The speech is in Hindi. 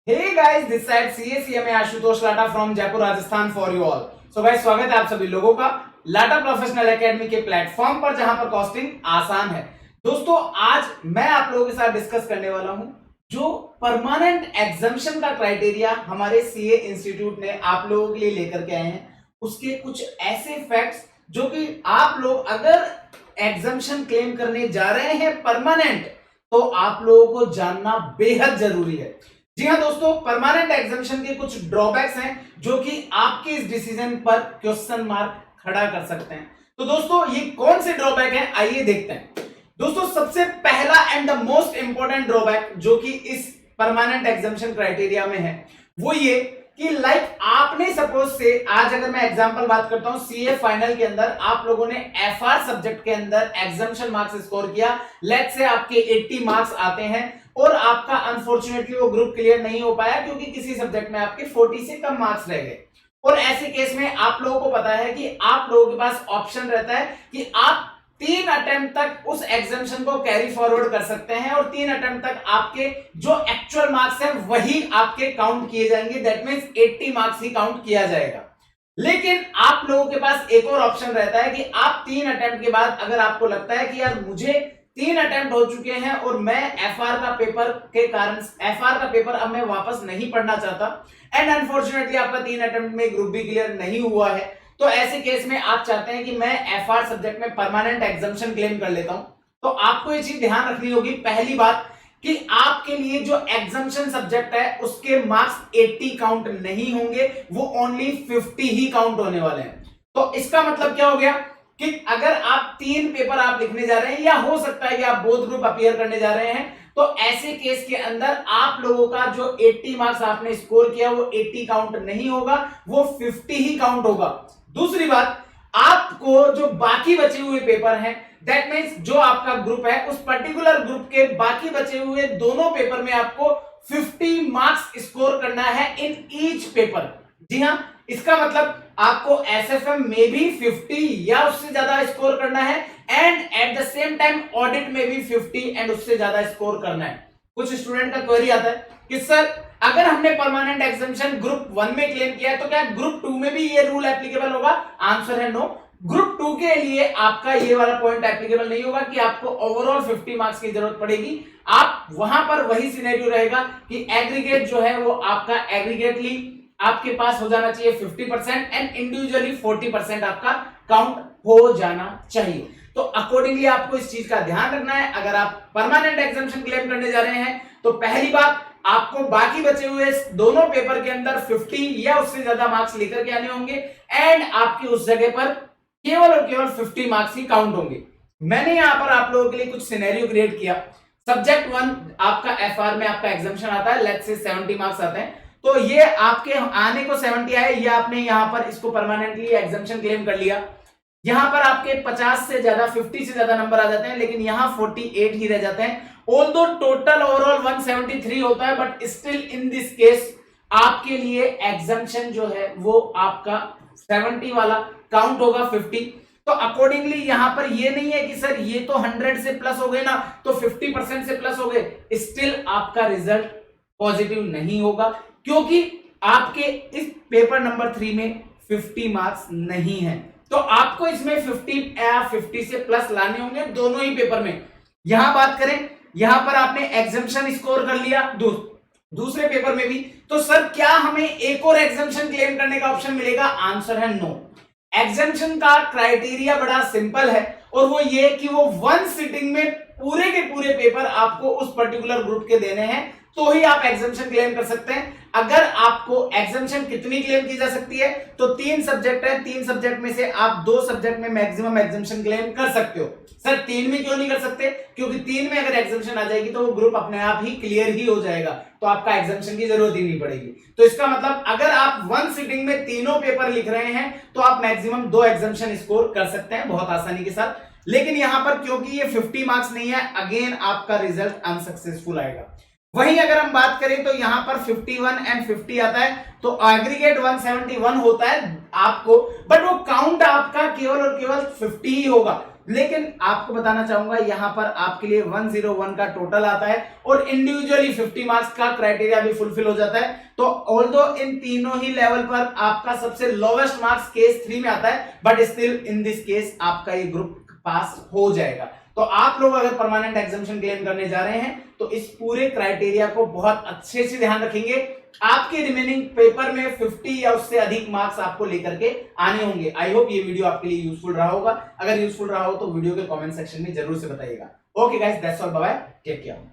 Hey guys, this side CACMA Ashutosh Lata from Jaipur Rajasthan for you all. So guys, स्वागत है आप सभी लोगों का लाटा प्रोफेशनल एकेडमी के प्लेटफॉर्म पर, जहां पर कॉस्टिंग आसान है। दोस्तों, आज मैं आप लोगों के साथ डिस्कस करने वाला हूं जो परमानेंट एग्जामिशन का क्राइटेरिया हमारे सीए इंस्टीट्यूट ने आप लोगों के लिए लेकर के आए हैं। उसके कुछ ऐसे फैक्ट्स जो कि आप लोग अगर एग्जामिशन क्लेम करने जा रहे हैं परमानेंट, तो आप लोगों को जानना बेहद जरूरी है। जी हाँ दोस्तों, परमानेंट एग्जामिशन के कुछ ड्रॉबैक्स हैं जो कि आपके इस डिसीजन पर क्वेश्चन मार्क खड़ा कर सकते हैं। तो दोस्तों, ये कौन से ड्रॉबैक हैं, आइए देखते हैं। दोस्तों, सबसे पहला and the most important drawback जो कि इस परमानेंट एग्जामिशन क्राइटेरिया में है, वो ये कि आपने सपोज से, आज अगर मैं एग्जांपल बात करता हूं, सीए फाइनल के अंदर आप लोगों ने एफआर सब्जेक्ट के अंदर एग्जामिशन मार्क्स स्कोर किया, लेट्स से आपके 80 मार्क्स आते हैं और आपका अनफॉर्चुनेटली वो ग्रुप क्लियर नहीं हो पाया क्योंकि किसी सब्जेक्ट में आपके 40 से कम मार्क्स रह गए। और ऐसे केस में आप लोगों को पता है कि आप लोगों के पास ऑप्शन रहता है कि आप 3 अटेम्प्ट तक उस एग्जामिशन को कैरी फॉरवर्ड कर सकते हैं और 3 अटेम्प्ट तक आपके जो एक्चुअल मार्क्स हैं वही आपके काउंट किए जाएंगे। That means 80 marks he count किया जाएगा। लेकिन आप लोगों के पास एक और ऑप्शन रहता है कि आप 3 अटेम्प्ट के बाद अगर आपको लगता है कि यार मुझे 3 अटेम्प्ट हो चुके हैं और मैं एफआर का पेपर के कारण एफआर का पेपर अब मैं वापस नहीं पढ़ना चाहता एंड अनफॉर्चुनेटली आपका 3 अटेम्प्ट में ग्रुप बी क्लियर नहीं हुआ है, तो ऐसे केस में आप चाहते हैं कि मैं एफआर सब्जेक्ट में परमानेंट एग्जामिशन क्लेम कर लेता हूं, तो आपको ये चीज ध्यान रखनी होगी। पहली बात कि आपके लिए जो एग्जामिशन सब्जेक्ट है उसके मार्क्स 80 काउंट नहीं होंगे, वो ओनली 50 ही काउंट होने वाले हैं। तो इसका मतलब क्या हो गया कि अगर आप 3 पेपर आप लिखने जा रहे हैं या हो सकता है कि आप बोथ ग्रुप अपीयर करने जा रहे हैं, तो ऐसे केस के अंदर आप लोगों का जो 80 मार्क्स आपने स्कोर किया वो 80 काउंट नहीं होगा, वो 50 ही काउंट होगा। दूसरी बात, आपको जो बाकी बचे हुए पेपर हैं, दैट मींस जो आपका ग्रुप है उस पर्टिकुलर ग्रुप के बाकी बचे हुए दोनों पेपर में आपको 50 मार्क्स स्कोर करना है इन ईच पेपर। जी हां, इसका मतलब आपको एसएफएम में भी 50 या उससे ज्यादा स्कोर करना है and at the same time audit में भी 50 एंड उससे ज्यादा स्कोर करना है। कुछ स्टूडेंट का क्वेरी आता है कि सर अगर हमने परमानेंट एग्जामिशन ग्रुप 1 में क्लेम किया है तो क्या ग्रुप 2 में भी ये रूल एप्लीकेबल होगा? आंसर है नो। ग्रुप 2 के लिए आपका ये वाला पॉइंट एप्लीकेबल नहीं होगा कि आपको ओवरऑल 50 मार्क्स की जरूरत पड़ेगी। आप वहां पर वही सिनेरियो रहेगा कि एग्रीगेट जो है वो आपका एग्रीगेटली आपके पास हो जाना चाहिए 50% एंड इंडिविजुअली 40% आपका काउंट हो जाना चाहिए। तो अकॉर्डिंगली आपको इस चीज का ध्यान रखना है। अगर आप परमानेंट एग्जामिशन क्लेम करने जा रहे हैं तो पहली बात, आपको बाकी बचे हुए दोनों पेपर के अंदर 50 या उससे ज्यादा मार्क्स लेकर के आने होंगे एंड आपकी उस जगह पर केवल और केवल 50 मार्क्स ही काउंट होंगे। मैंने यहां पर आप लोगों के लिए कुछ सिनेरियो क्रिएट किया। सब्जेक्ट 1 आपका एफआर में आपका एग्जामिशन आता है, लेट्स से 70 मार्क्स आते हैं, तो ये आपके आने को 70 आए, ये आपने यहां पर इसको परमानेंटली एग्जामिशन क्लेम कर लिया। यहां पर आपके 50 से ज्यादा 50 से ज्यादा नंबर आ जाते हैं, लेकिन यहां 48 ही रह जाते हैं। ऑल्दो टोटल ओवरऑल 173 होता है, but still in this case आपके लिए एग्जामिशन जो है वो आपका 70 वाला काउंट होगा 50। तो अकॉर्डिंगली यहां पर ये नहीं है कि सर ये तो 100 से प्लस हो गए ना, तो 50% से प्लस हो गए, स्टिल आपका रिजल्ट पॉजिटिव नहीं होगा क्योंकि आपके इस पेपर नंबर 3 में 50 मार्क्स नहीं है। तो आपको इसमें 50 या 50 से प्लस लाने होंगे दोनों ही पेपर में। यहां बात करें, यहां पर आपने एग्जामिशन स्कोर कर लिया दूसरे पेपर में भी, तो सर क्या हमें एक और एग्जामिशन क्लेम करने का ऑप्शन मिलेगा? आंसर है नो। एग्जामिशन का क्राइटेरिया बड़ा सिंपल है और वो ये कि वो 1 सिटिंग में पूरे के पूरे पेपर आपको उस पर्टिकुलर ग्रुप के देने हैं, तो ही आप एग्जामिशन क्लेम कर सकते हैं। अगर आपको एग्जामिशन कितनी क्लेम की जा सकती है, तो 3 सब्जेक्ट है, 3 सब्जेक्ट में से आप 2 सब्जेक्ट में मैक्सिमम एग्जामिशन क्लेम कर सकते हो। सर 3 में क्यों नहीं कर सकते? क्योंकि 3 में अगर एग्जामिशन आ जाएगी तो वो ग्रुप अपने आप ही क्लियर ही हो जाएगा, तो आपका एग्जामिशन की जरूरत ही नहीं पड़ेगी। तो इसका मतलब अगर आप 1 सिटिंग में तीनों पेपर लिख रहे हैं तो आप मैक्सिमम 2 एग्जामिशन स्कोर कर सकते हैं बहुत आसानी के साथ। लेकिन यहां पर क्योंकि ये 50 मार्क्स नहीं है, अगेन आपका रिजल्ट अनसक्सेसफुल आएगा। वहीं अगर हम बात करें तो यहां पर 51 एंड 50 आता है, तो एग्रीगेट 171 होता है आपको, बट वो काउंट आपका केवल और केवल 50 ही होगा। लेकिन आपको बताना चाहूंगा यहां पर आपके लिए 101 का टोटल आता है और इंडिविजुअली 50 मार्क्स का क्राइटेरिया भी फुलफिल हो जाता है। तो ऑल्दो इन तीनों ही लेवल पर आपका सबसे लोवेस्ट मार्क्स केस 3 में आता है, but still in this case आपका ये ग्रुप पास हो जाएगा। तो आप लोग अगर परमानेंट एग्जामिनेशन क्लेम करने जा रहे हैं तो इस पूरे क्राइटेरिया को बहुत अच्छे से ध्यान रखेंगे। आपके रिमेनिंग पेपर में 50 या उससे अधिक मार्क्स आपको लेकर के आने होंगे। आई होप ये वीडियो आपके लिए यूजफुल रहा होगा। अगर यूजफुल रहा हो तो वीडियो के कमेंट सेक्शन में जरूर से बताइएगा। Okay guys, that's all, bye bye, take care.